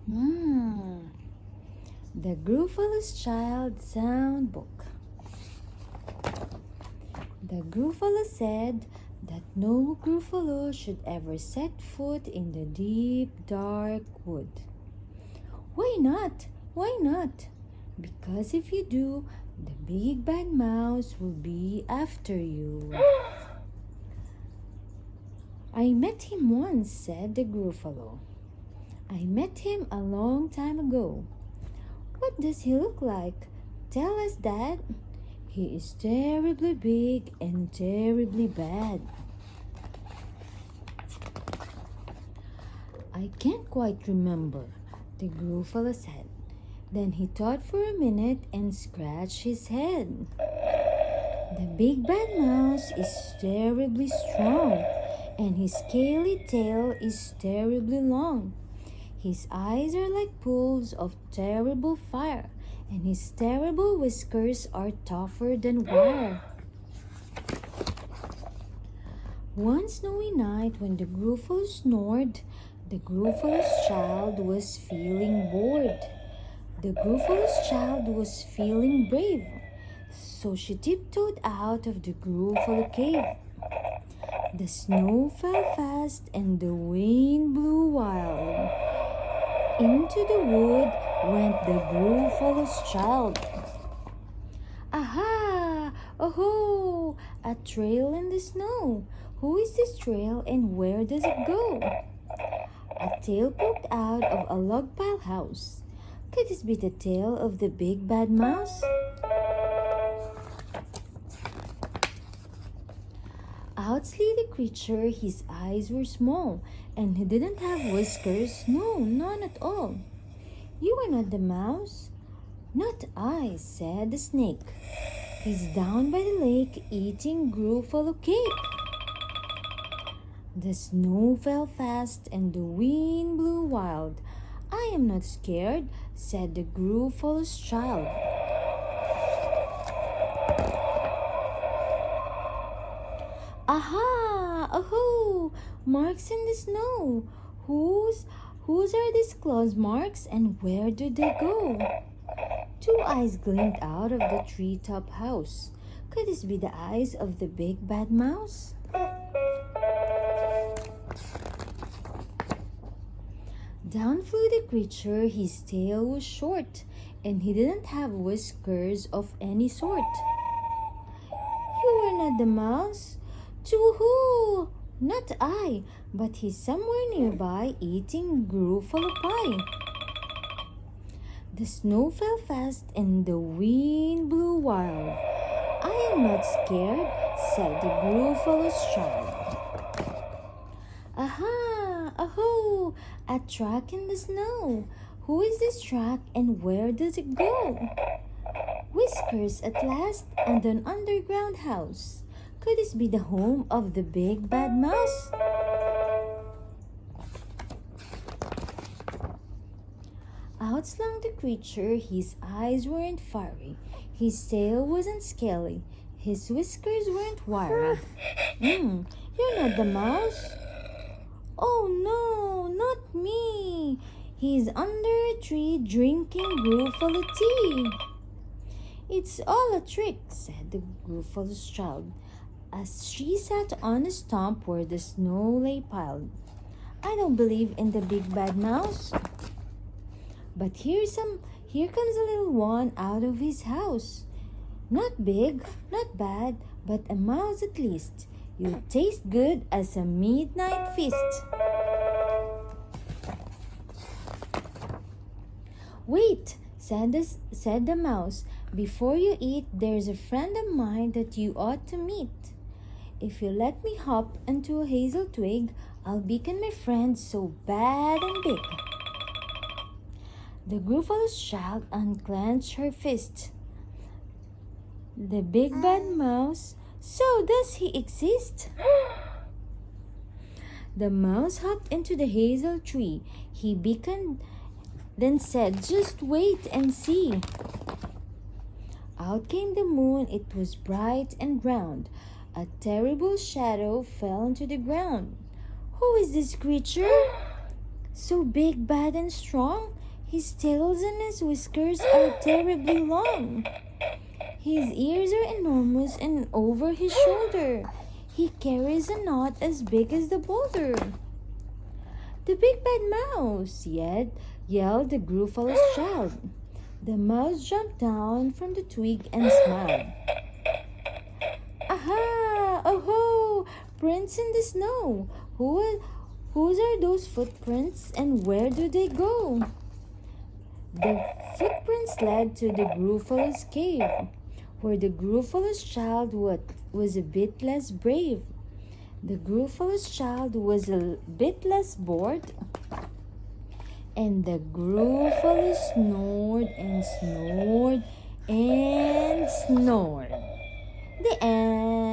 Hmm. The Gruffalo's Child Sound Book. The Gruffalo said that no Gruffalo should ever set foot in the deep, dark wood. Why not? Why not? Because if you do, the big bad mouse will be after you. I met him once, said the Gruffalo. I met him a long time ago. What does he look like? Tell us, Dad. He is terribly big and terribly bad. I can't quite remember, the Gruffalo said. Then he thought for a minute and scratched his head. The big bad mouse is terribly strong, and his scaly tail is terribly long. His eyes are like pools of terrible fire, and his terrible whiskers are tougher than wire. One snowy night when the Gruffalo snored, the Gruffalo's child was feeling bored. The Gruffalo's child was feeling brave, so she tiptoed out of the Gruffalo cave. The snow fell fast and the wind blew wild. Into the wood went the Gruffalo's child. Aha! Oh-ho! A trail in the snow. Who is this trail and where does it go? A tail poked out of a log pile house. Could this be the tail of the big bad mouse? Out slid the creature. His eyes were small, and he didn't have whiskers. No, none at all. You are not the mouse? Not I, said the snake. He's down by the lake eating Gruffalo cake. The snow fell fast and the wind blew wild. I am not scared, said the Gruffalo's child. Aha! Oh, marks in the snow. Whose are these claws marks and where do they go? Two eyes gleamed out of the treetop house. Could this be the eyes of the big bad mouse? Down flew the creature. His tail was short, and he didn't have whiskers of any sort. You are not the mouse? Too-hoo! Not I, but he's somewhere nearby eating Gruffalo pie. The snow fell fast and the wind blew wild. I am not scared, said the Gruffalo's child. Aha! Aho! A track in the snow. Who is this track and where does it go? Whiskers at last and an underground house. Could this be the home of the big bad mouse? Out slunk the creature. His eyes weren't fiery. His tail wasn't scaly. His whiskers weren't wiry. You're not the mouse? Oh no, not me. He's under a tree drinking Gruffalo tea. It's all a trick, said the Gruffalo's child, as she sat on a stump where the snow lay piled. I don't believe in the big bad mouse. But here comes a little one out of his house. Not big, not bad, but a mouse at least. You'll taste good as a midnight feast. Wait, said the mouse. Before you eat, there's a friend of mine that you ought to meet. If you let me hop onto a hazel twig, I'll beckon my friend so bad and big. The Gruffalo's child unclenched her fist. The big bad mouse, so does he exist? The mouse hopped into the hazel tree. He beckoned, then said, just wait and see. Out came the moon. It was bright and round. A terrible shadow fell into the ground. Who is this creature? So big, bad, and strong? His tails and his whiskers are terribly long. His ears are enormous and over his shoulder. He carries a knot as big as the boulder. The big bad mouse, yelled the gruffalo's child. The mouse jumped down from the twig and smiled. Aha! Oh-ho! Prints in the snow. Whose are those footprints and where do they go? The footprints led to the gruffalo's cave, where the gruffalo's child was a bit less brave. The gruffalo's child was a bit less bored, and the gruffalo snored and snored and snored. The end.